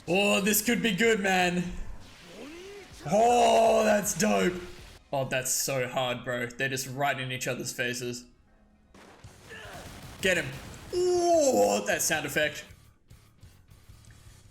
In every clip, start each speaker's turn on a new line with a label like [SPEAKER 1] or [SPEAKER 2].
[SPEAKER 1] Oh, this could be good, man. Oh, that's dope. Oh, that's so hard, bro. They're just right in each other's faces. Get him. Oh, that sound effect.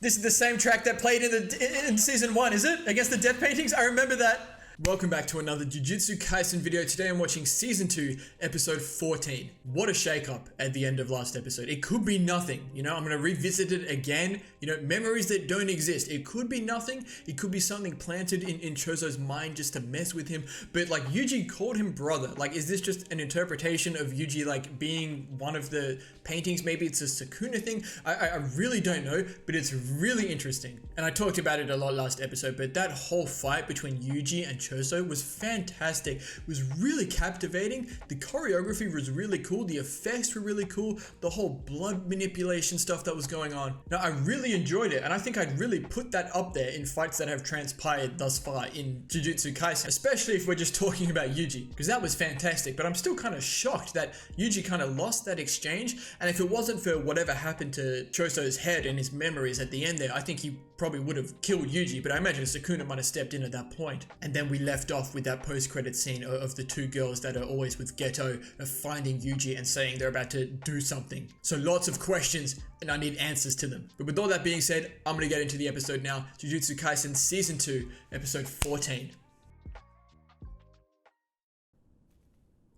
[SPEAKER 1] This is the same track that played in season 1, is it? Against the death paintings? I remember that. Welcome back to another Jujutsu Kaisen video. Today I'm watching season 2, episode 14. What a shake-up at the end of last episode. It could be nothing, you know, I'm gonna revisit it again. You know, memories that don't exist. It could be nothing. It could be something planted in Choso's mind just to mess with him. But like, Yuji called him brother. Like, is this just an interpretation of Yuji like being one of the paintings? Maybe it's a Sukuna thing. I really don't know, but it's really interesting. And I talked about it a lot last episode, but that whole fight between Yuji and Choso was fantastic. It was really captivating. The choreography was really cool. The effects were really cool. The whole blood manipulation stuff that was going on. Now, I really enjoyed it, and I think I'd really put that up there in fights that have transpired thus far in Jujutsu Kaisen, especially if we're just talking about Yuji, because that was fantastic. But I'm still kind of shocked that Yuji kind of lost that exchange, and if it wasn't for whatever happened to Choso's head and his memories at the end there, I think he probably would have killed Yuji, but I imagine Sukuna might have stepped in at that point. And then we left off with that post-credit scene of the two girls that are always with Geto finding Yuji and saying they're about to do something. So lots of questions, and I need answers to them. But with all that being said, I'm gonna get into the episode now. Jujutsu Kaisen Season 2, Episode 14.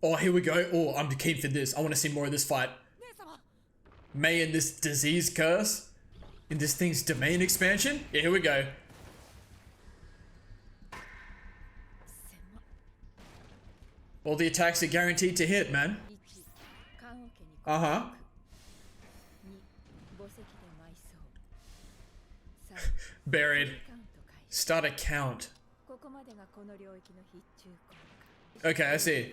[SPEAKER 1] Oh, here we go. Oh, I'm keen for this. I want to see more of this fight. Mei and this disease curse in this thing's domain expansion. Yeah, here we go. All the attacks are guaranteed to hit, man. Uh-huh. Buried. Start a count. Okay, I see.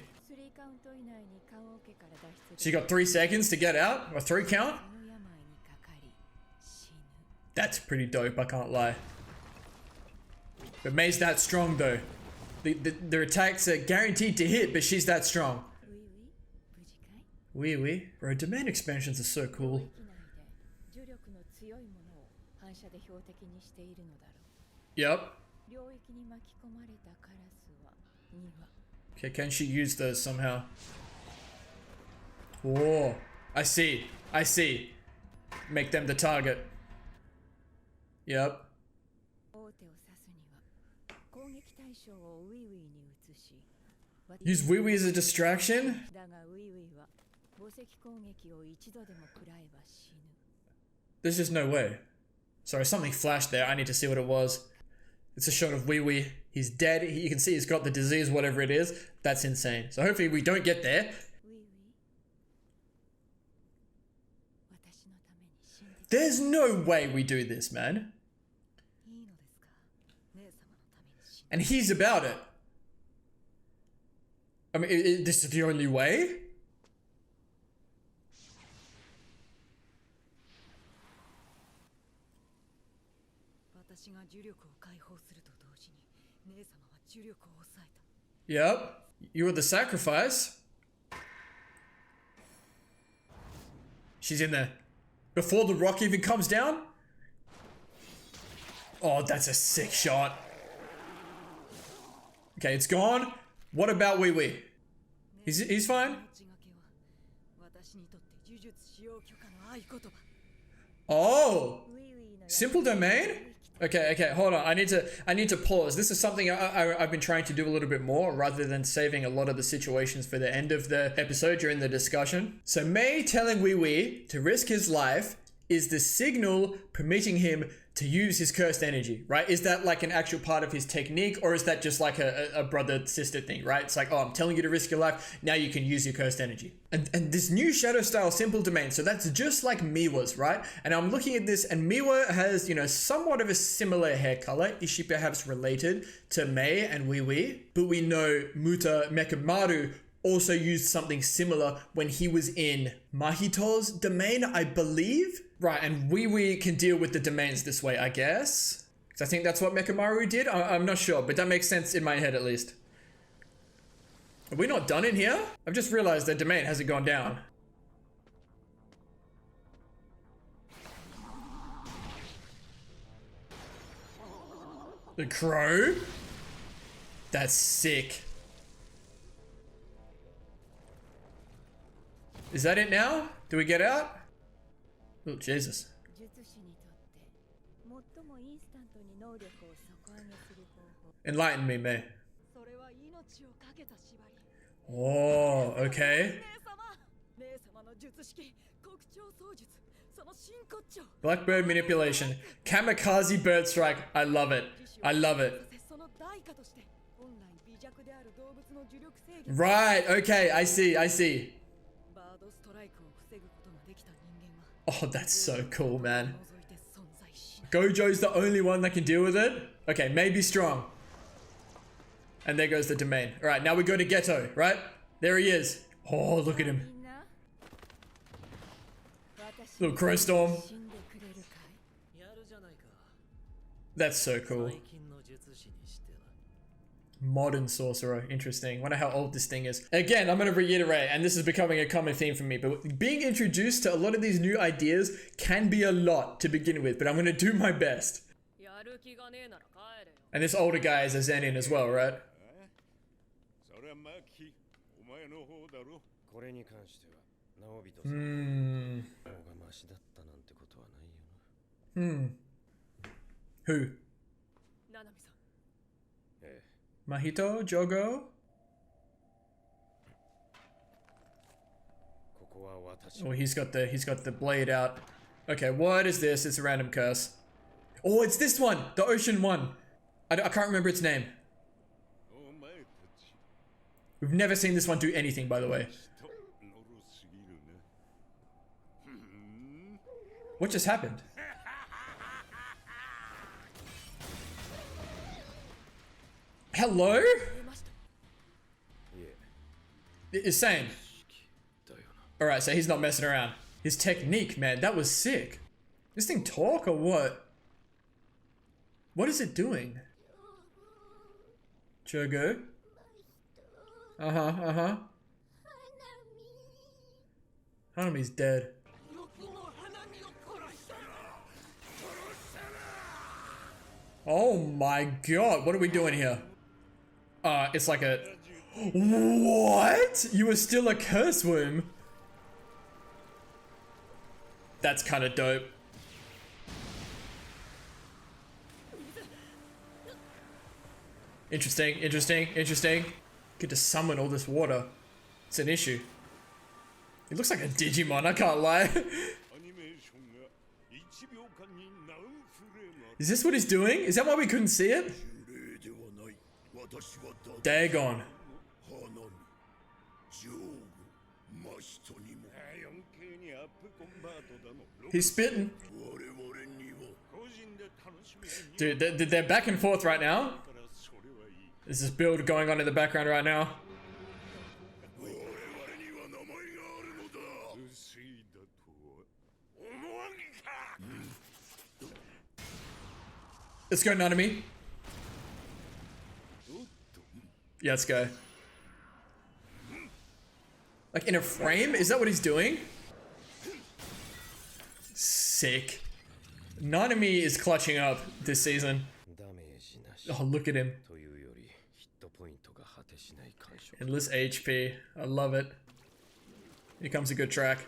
[SPEAKER 1] So you got 3 seconds to get out? Or 3 count? That's pretty dope, I can't lie. But Mei's that strong though. Their attacks are guaranteed to hit, but she's that strong. Wee wee. Bro, domain expansions are so cool. Yep. Okay, can she use those somehow? Whoa. I see. I see. Make them the target. Yep. Use Wee Wee as a distraction? There's just no way. Sorry, something flashed there. I need to see what it was. It's a shot of Wee Wee. He's dead. You can see he's got the disease, whatever it is. That's insane. So hopefully we don't get there. There's no way we do this, man. And he's about it. I mean, this is the only way? Yep. You were the sacrifice. She's in there. Before the rock even comes down? Oh, that's a sick shot. Okay, it's gone. What about Wee Wee? He's fine? Oh! Simple domain? Okay, hold on. I need to pause. This is something I've been trying to do a little bit more rather than saving a lot of the situations for the end of the episode during the discussion. So Mei telling Wee Wee to risk his life is the signal permitting him to use his cursed energy, right? Is that like an actual part of his technique, or is that just like a brother-sister thing, right? It's like, oh, I'm telling you to risk your life, now you can use your cursed energy. And this new shadow style simple domain, so that's just like Miwa's, right? And I'm looking at this, and Miwa has, you know, somewhat of a similar hair color. Is she perhaps related to Mei and Wee Wee? But we know Muta Mekamaru also used something similar when he was in Mahito's domain, I believe. Right, and Wee Wee can deal with the domains this way, I guess. Because I think that's what Mekamaru did. I'm not sure, but that makes sense in my head at least. Are we not done in here? I've just realized the domain hasn't gone down. The crow? That's sick. Is that it now? Do we get out? Oh, Jesus. Enlighten me, May. Oh, okay. Blackbird manipulation. Kamikaze bird strike. I love it. I love it. Right, okay, I see, I see. Oh, that's so cool, man. Gojo's the only one that can deal with it. Okay, maybe strong. And there goes the domain. Alright, now we go to Ghetto, right? There he is. Oh, look at him. Little crow storm. That's so cool. Modern sorcerer. Interesting. Wonder how old this thing is. Again, I'm going to reiterate, and this is becoming a common theme for me, but being introduced to a lot of these new ideas can be a lot to begin with, but I'm going to do my best. And this older guy is a Zenin as well, right? Who? Mahito? Jogo? Oh, he's got the blade out. Okay, what is this? It's a random curse. Oh, it's this one! The ocean one! I can't remember its name. We've never seen this one do anything, by the way. What just happened? Hello? It's saying. Alright, so he's not messing around. His technique, man, that was sick. This thing talk or what? What is it doing? Jogo? Hanami's dead. Oh my god, what are we doing here? It's like a... What? You were still a curse womb? That's kind of dope. Interesting, interesting, interesting. Get to summon all this water. It's an issue. It looks like a Digimon, I can't lie. Is this what he's doing? Is that why we couldn't see it? Dagon. He's spitting. Dude, they're back and forth right now. There's this build going on in the background right now. Let's go, Nanami. Yeah, let's go. Like in a frame? Is that what he's doing? Sick. Nanami is clutching up this season. Oh, look at him. Endless HP. I love it. Here comes a good track.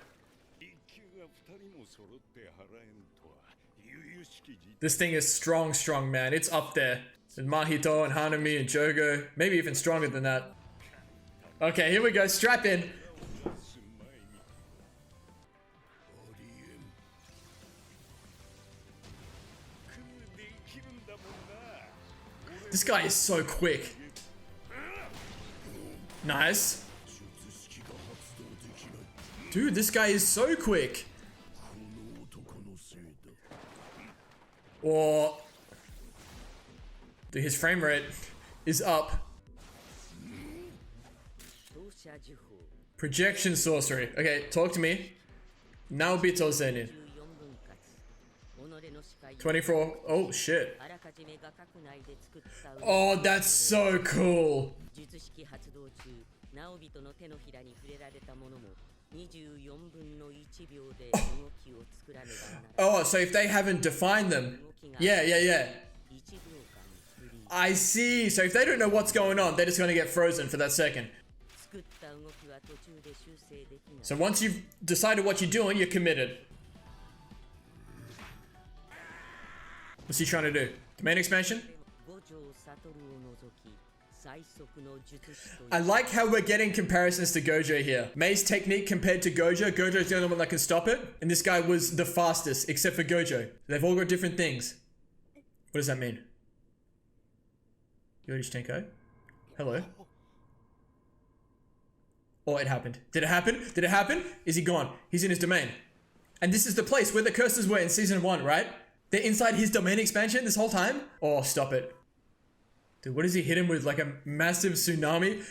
[SPEAKER 1] This thing is strong, man. It's up there. With Mahito and Hanami and Jogo. Maybe even stronger than that. Okay, here we go. Strap in. This guy is so quick. Nice. Dude, this guy is so quick. Or... Dude, his frame rate is up. Projection sorcery. Okay, talk to me. Naobito Zenin. 24. Oh, shit. Oh, that's so cool. Oh, so if they haven't defined them. Yeah. I see. So if they don't know what's going on, they're just going to get frozen for that second. So once you've decided what you're doing, you're committed. What's he trying to do? Domain expansion? I like how we're getting comparisons to Gojo here. Mei's technique compared to Gojo. Gojo's the only one that can stop it. And this guy was the fastest, except for Gojo. They've all got different things. What does that mean? Yori's Tenko? Hello? Oh, it happened. Did it happen? Did it happen? Is he gone? He's in his domain. And this is the place where the curses were in season 1, right? They're inside his domain expansion this whole time? Oh, stop it. Dude, what does he hit him with? Like a massive tsunami?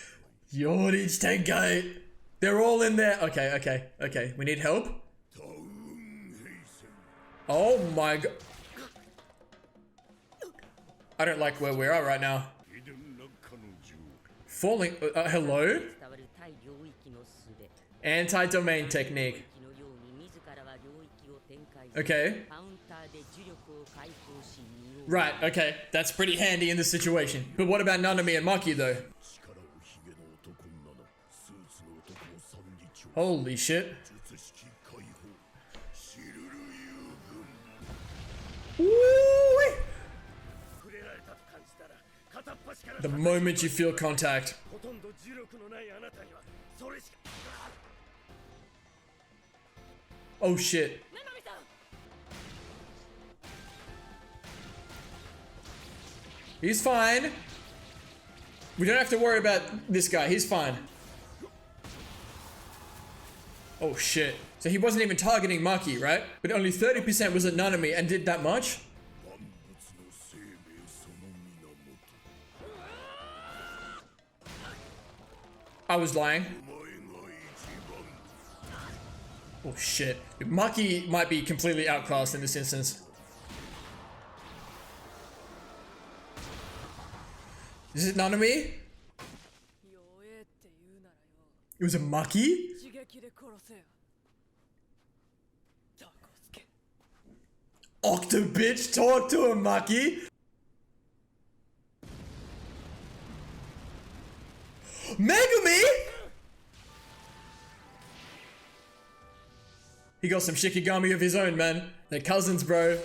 [SPEAKER 1] Yori's Tenkai. They're all in there. Okay. We need help. Oh my god. I don't like where we are right now. Falling. Hello? Anti-domain technique. Okay. Right, okay. That's pretty handy in this situation. But what about Nanami and Maki though? Holy shit. Woo-wee! The moment you feel contact. Oh shit. He's fine. We don't have to worry about this guy. He's fine. Oh shit. So he wasn't even targeting Maki, right? But only 30% was at Nanami and did that much? I was lying. Oh shit. Maki might be completely outclassed in this instance. Is it Nanami? It was a Maki? Octo bitch, talk to him, Maki! Megumi? He got some Shikigami of his own, man. They're cousins, bro.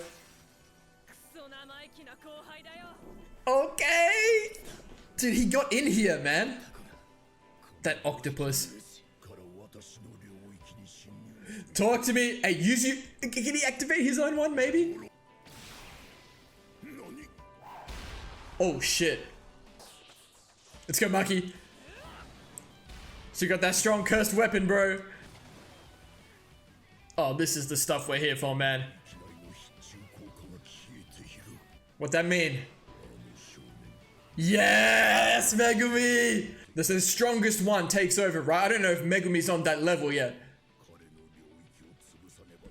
[SPEAKER 1] Okay! Dude, he got in here, man. That octopus. Talk to me. Hey, use you. Can he activate his own one, maybe? Oh, shit. Let's go, Maki. So you got that strong cursed weapon, bro. Oh, this is the stuff we're here for, man. What that mean? Yes, Megumi! This is the strongest one takes over, right? I don't know if Megumi's on that level yet.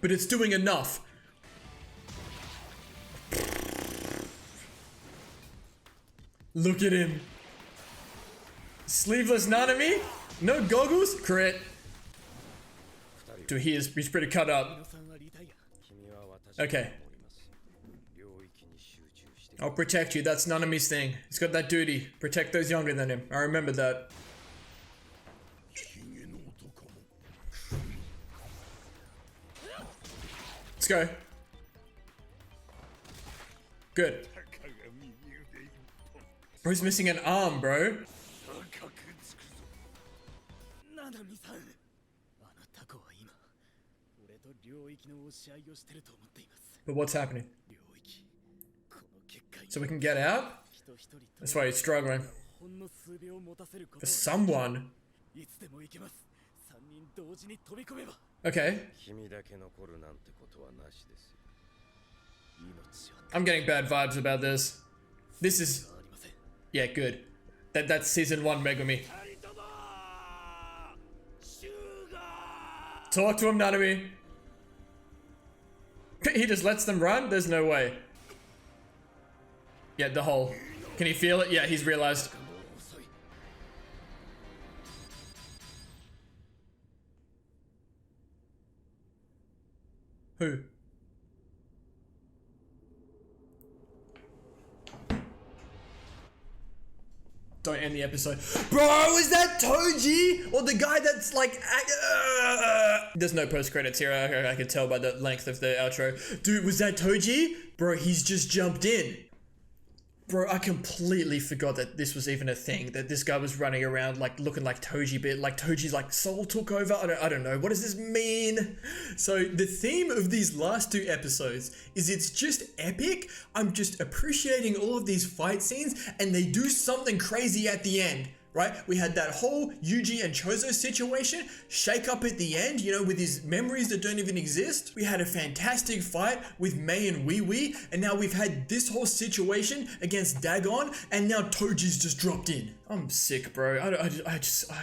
[SPEAKER 1] But it's doing enough. Look at him. Sleeveless Nanami? No goggles? Crit. Dude, he's pretty cut up. Okay. I'll protect you. That's Nanami's thing. He's got that duty. Protect those younger than him. I remember that. Let's go. Good. Bro's missing an arm, bro. But what's happening? So we can get out? That's why he's struggling. For someone? Okay. I'm getting bad vibes about this. This is... Yeah, good. That's season 1 Megumi. Talk to him, Nanami. He just lets them run? There's no way. Yeah, the hole. Can he feel it? Yeah, he's realized. Who? Don't end the episode. Bro, is that TOJI? Or the guy that's like... There's no post-credits here. I could tell by the length of the outro. Dude, was that TOJI? Bro, he's just jumped in. Bro, I completely forgot that this was even a thing. That this guy was running around like looking like TOJI, but like TOJI's like soul took over. I don't know. What does this mean? So the theme of these last 2 episodes is it's just epic. I'm just appreciating all of these fight scenes and they do something crazy at the end. Right? We had that whole Yuji and Chozo situation shake up at the end, you know, with his memories that don't even exist. We had a fantastic fight with Mei and Wee Wee, and now we've had this whole situation against Dagon, and now TOJI's just dropped in. I'm sick, bro. I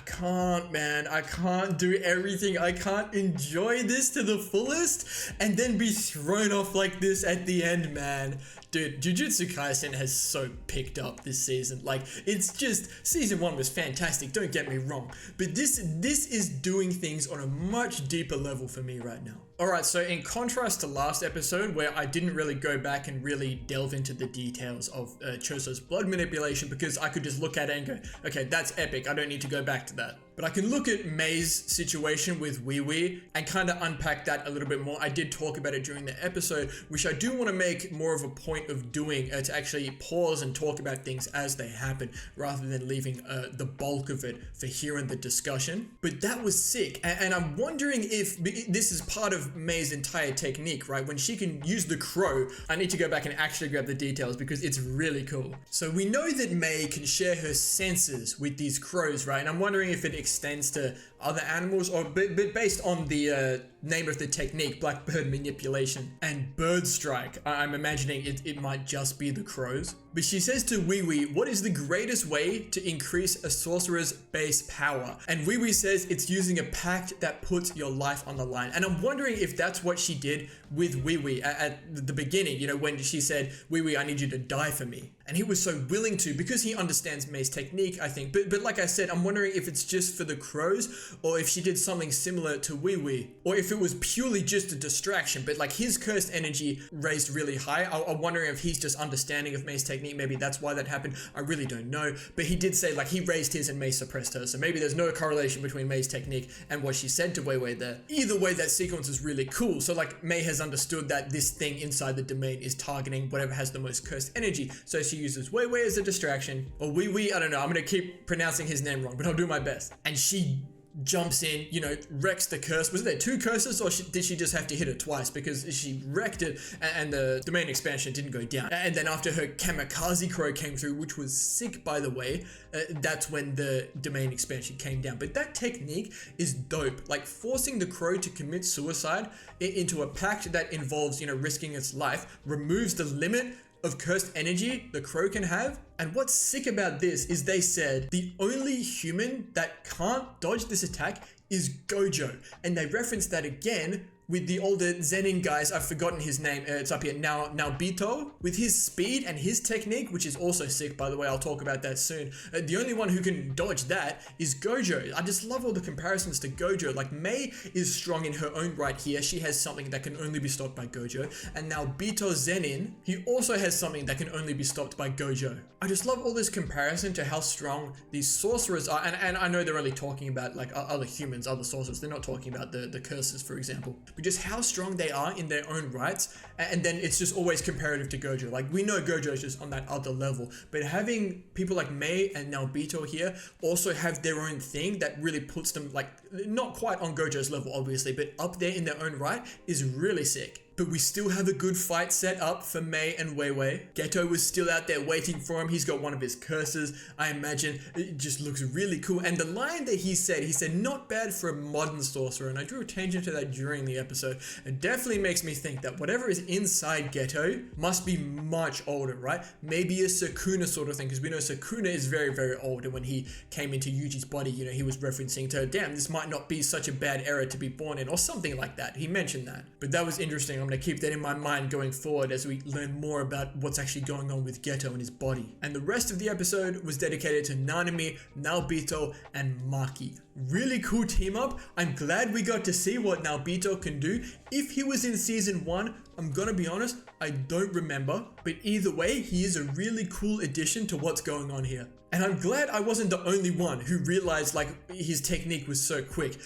[SPEAKER 1] can't, man. I can't do everything. I can't enjoy this to the fullest and then be thrown off like this at the end, man. Dude, Jujutsu Kaisen has so picked up this season. Like, it's just, season 1 was fantastic, don't get me wrong. But this is doing things on a much deeper level for me right now. Alright, so in contrast to last episode, where I didn't really go back and really delve into the details of Choso's blood manipulation, because I could just look at it and go, okay, that's epic, I don't need to go back to that. But I can look at Mei's situation with Wee Wee and kind of unpack that a little bit more. I did talk about it during the episode, which I do want to make more of a point of doing, to actually pause and talk about things as they happen, rather than leaving the bulk of it for here in the discussion. But that was sick, and I'm wondering if this is part of Mei's entire technique, right? When she can use the crow, I need to go back and actually grab the details because it's really cool. So we know that Mei can share her senses with these crows, right? And I'm wondering if it extends to other animals, or but based on the name of the technique, blackbird manipulation and bird strike, I'm imagining it might just be the crows. But she says to Wee Wee, what is the greatest way to increase a sorcerer's base power? And Wee Wee says it's using a pact that puts your life on the line. And I'm wondering if that's what she did with Wee Wee at the beginning, you know, when she said, Wee Wee, I need you to die for me. And he was so willing to, because he understands Mei's technique, I think. But like I said, I'm wondering if it's just for the crows, or if she did something similar to Wee Wee, or if it was purely just a distraction, but like his cursed energy raised really high. I'm wondering if he's just understanding of Mei's technique. Maybe that's why that happened. I really don't know. But he did say like he raised his and Mei suppressed her. So maybe there's no correlation between Mei's technique and what she said to Wei Wei there. Either way, that sequence is really cool. So like Mei has understood that this thing inside the domain is targeting whatever has the most cursed energy. So she uses Wei Wei as a distraction, or Wee Wee, I don't know. I'm going to keep pronouncing his name wrong, but I'll do my best. And she jumps in, you know, wrecks the curse. Was there 2 curses, or did she just have to hit it twice? Because she wrecked it and the domain expansion didn't go down. And then after her kamikaze crow came through, which was sick by the way, that's when the domain expansion came down. But that technique is dope. Like forcing the crow to commit suicide into a pact that involves, you know, risking its life, removes the limit of cursed energy the crow can have. And what's sick about this is they said the only human that can't dodge this attack is Gojo, and they referenced that again with the older Zenin guys. I've forgotten his name. It's up here now. Bito, with his speed and his technique, which is also sick, by the way. I'll talk about that soon. The only one who can dodge that is Gojo. I just love all the comparisons to Gojo. Like Mei is strong in her own right here. She has something that can only be stopped by Gojo. And now Bito Zenin, he also has something that can only be stopped by Gojo. I just love all this comparison to how strong these sorcerers are. And I know they're only talking about like other humans, other sorcerers. They're not talking about the curses, for example. Just how strong they are in their own rights, and then it's just always comparative to Gojo. Like we know Gojo is just on that other level, but having people like Mei and now Bito here also have their own thing that really puts them like not quite on Gojo's level obviously, but up there in their own right is really sick. But we still have a good fight set up for Mei and Wei Wei. Geto was still out there waiting for him. He's got one of his curses, I imagine. It just looks really cool. And the line that he said, not bad for a modern sorcerer. And I drew attention to that during the episode. It definitely makes me think that whatever is inside Geto must be much older, right? Maybe a Sukuna sort of thing, because we know Sukuna is very, very old. And when he came into Yuji's body, you know, he was referencing to, damn, this might not be such a bad era to be born in, or something like that. He mentioned that. But that was interesting. I'm going to keep that in my mind going forward as we learn more about what's actually going on with Geto and his body. And the rest of the episode was dedicated to Nanami, Naobito, and Maki. Really cool team up. I'm glad we got to see what Naobito can do. If he was in season 1, I'm gonna be honest, I don't remember. But either way, he is a really cool addition to what's going on here. And I'm glad I wasn't the only one who realized like his technique was so quick.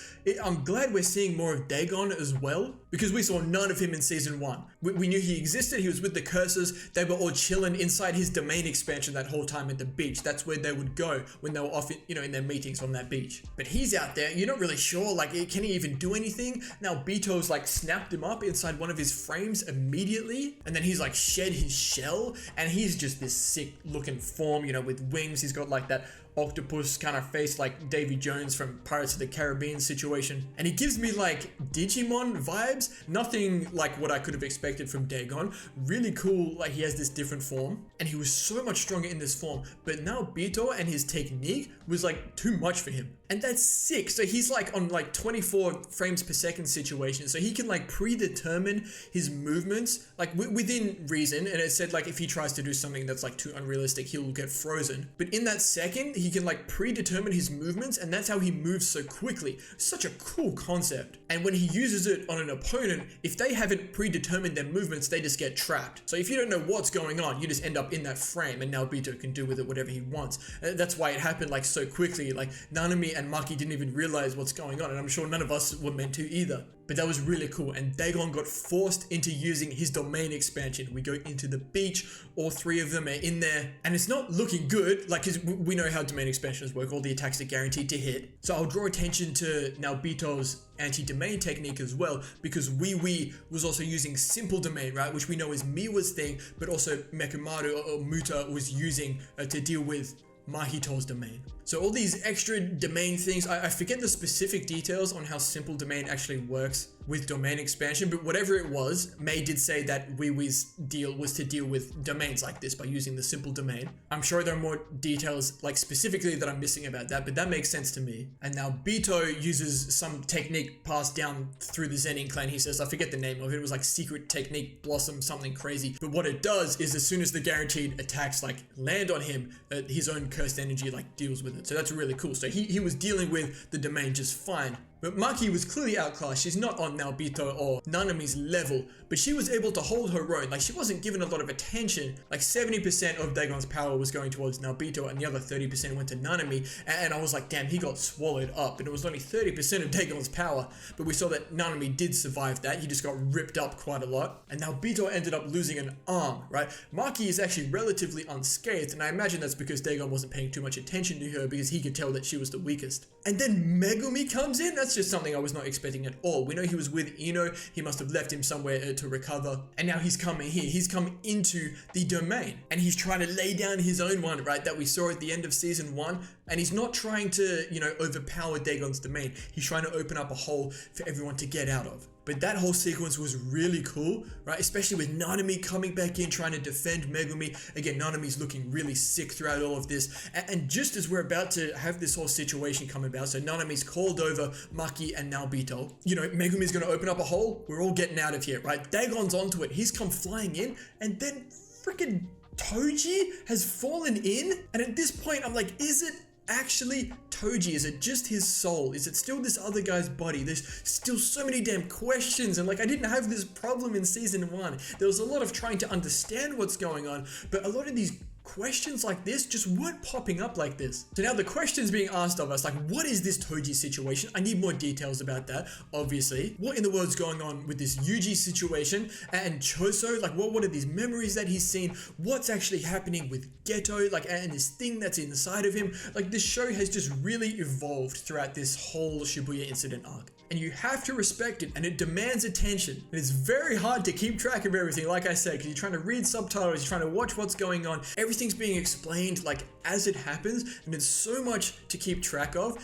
[SPEAKER 1] I'm glad we're seeing more of Dagon as well, because we saw none of him in season 1. We knew he existed, he was with the cursors, they were all chilling inside his domain expansion that whole time at the beach. That's where they would go when they were off, in their meetings on that beach. But he's out there, you're not really sure, like, can he even do anything? Now Bito's like snapped him up inside one of his frames immediately, and then he's like shed his shell, and he's just this sick looking form, with wings. He's got like that octopus kind of face like Davy Jones from Pirates of the Caribbean situation, and he gives me like Digimon vibes. Nothing like what I could have expected from Dagon. Really cool, like he has this different form, and he was so much stronger in this form, but now Bito and his technique was like too much for him, and that's sick. So he's like on like 24 frames per second situation, so he can like predetermine his movements like within reason, and it said like if he tries to do something that's like too unrealistic, he'll get frozen, but in that second he can like predetermine his movements, and that's how he moves so quickly. Such a cool concept. And when he uses it on an opponent, if they haven't predetermined their movements, they just get trapped. So if you don't know what's going on, you just end up in that frame, and now Bito can do with it whatever he wants. That's why it happened like so quickly. Like Nanami and Maki didn't even realize what's going on, and I'm sure none of us were meant to either. But that was really cool, and Dagon got forced into using his domain expansion. We go into the beach, all 3 of them are in there, and it's not looking good, like, cause we know how domain expansions work, all the attacks are guaranteed to hit. So I'll draw attention to now Bito's anti-domain technique as well, because Wee was also using simple domain, right, which we know is Miwa's thing, but also Mekumaru or Muta was using to deal with Mahito's domain. So all these extra domain things, I forget the specific details on how simple domain actually works with domain expansion, but whatever it was, Mei did say that Wee-Wee's deal was to deal with domains like this by using the simple domain. I'm sure there are more details like specifically that I'm missing about that, but that makes sense to me. And now Bito uses some technique passed down through the Zenin clan. He says, I forget the name of it, it was like secret technique blossom something crazy, but what it does is as soon as the guaranteed attacks like land on him, his own cursed energy like deals with it. So that's really cool. So he was dealing with the domain just fine. But Maki was clearly outclassed. She's not on Naobito or Nanami's level, but she was able to hold her own. Like, she wasn't given a lot of attention. Like 70% of Dagon's power was going towards Naobito, and the other 30% went to Nanami. And I was like, damn, he got swallowed up. And it was only 30% of Dagon's power. But we saw that Nanami did survive that. He just got ripped up quite a lot. And Naobito ended up losing an arm, right? Maki is actually relatively unscathed, and I imagine that's because Dagon wasn't paying too much attention to her, because he could tell that she was the weakest. And then Megumi comes in. That's just something I was not expecting at all. We know he was with Ino. He must have left him somewhere to recover. And now he's coming here. He's come into the domain, and he's trying to lay down his own one, right? That we saw at the end of season 1. And he's not trying to, overpower Dagon's domain. He's trying to open up a hole for everyone to get out of. But that whole sequence was really cool, right? Especially with Nanami coming back in, trying to defend Megumi. Again, Nanami's looking really sick throughout all of this. And just as we're about to have this whole situation come about, so Nanami's called over Maki and Naobito. Megumi's going to open up a hole. We're all getting out of here, right? Dagon's onto it. He's come flying in, and then freaking Toji has fallen in. And at this point, I'm like, is it actually Toji? Is it just his soul? Is it still this other guy's body? There's still so many damn questions, and like, I didn't have this problem in season 1. There was a lot of trying to understand what's going on, but a lot of these questions like this just weren't popping up like this. So now the questions being asked of us, like, what is this Toji situation? I need more details about that, obviously. What in the world's going on with this Yuji situation? And Choso, like, what are these memories that he's seen? What's actually happening with Geto, like, and this thing that's inside of him? Like, this show has just really evolved throughout this whole Shibuya incident arc. And you have to respect it, and it demands attention. And it's very hard to keep track of everything, like I said, because you're trying to read subtitles, you're trying to watch what's going on. Everything's being explained like as it happens, and it's so much to keep track of.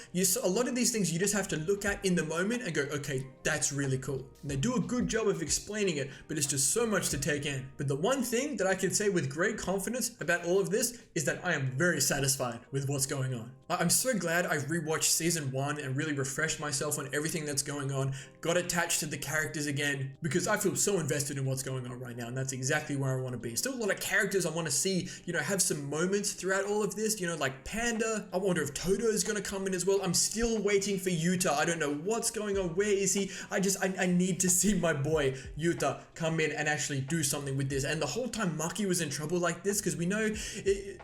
[SPEAKER 1] A lot of these things you just have to look at in the moment and go, okay, that's really cool. And they do a good job of explaining it, but it's just so much to take in. But the one thing that I can say with great confidence about all of this is that I am very satisfied with what's going on. I'm so glad I rewatched season 1 and really refreshed myself on everything that's going on, got attached to the characters again, because I feel so invested in what's going on right now, and that's exactly where I want to be. Still a lot of characters I want to see, you know, have some moments throughout all of this, you know, like Panda. I wonder if Toto is going to come in as well. I'm still waiting for Yuta. I don't know what's going on. Where is he? I need to see my boy Yuta come in and actually do something with this. And the whole time Maki was in trouble like this, because we know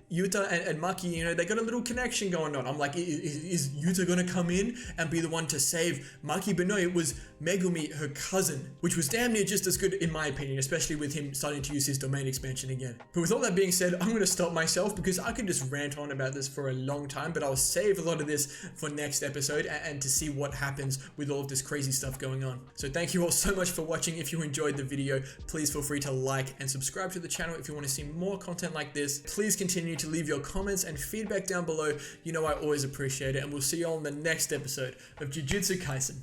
[SPEAKER 1] Yuta and Maki, you know, they got a little connection going on. I'm like, is Yuta going to come in and be the one to save Maki? But no, it was Megumi, her cousin, which was damn near just as good in my opinion, especially with him starting to use his domain expansion again. But with all that being said, I'm going to stop myself because I could just rant on about this for a long time, but I'll save a lot of this for next episode and to see what happens with all of this crazy stuff going on. So thank you all so much for watching. If you enjoyed the video, please feel free to like and subscribe to the channel if you want to see more content like this. Please continue to leave your comments and feedback down below. You know I always appreciate it, and we'll see you all in the next episode of Jujutsu Kaisen.